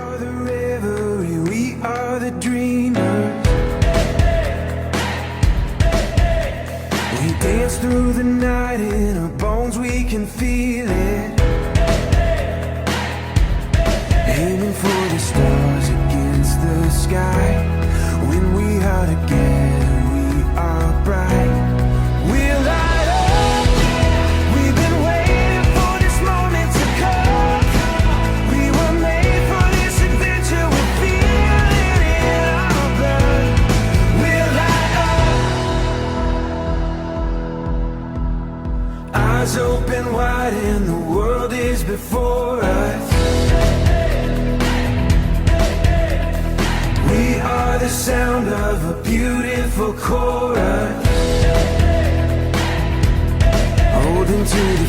are the revelry, we are the dreamers. We dance through the night in our bones, we can feel it. Aiming for the stars against the sky. When we are together, we are bright. We'll light up. We've been waiting for this moment to come. We were made for this adventure. We feel it in our blood. We'll light up. Eyes open wide and the world is before us. We are the sound of a beautiful chorus, holding to the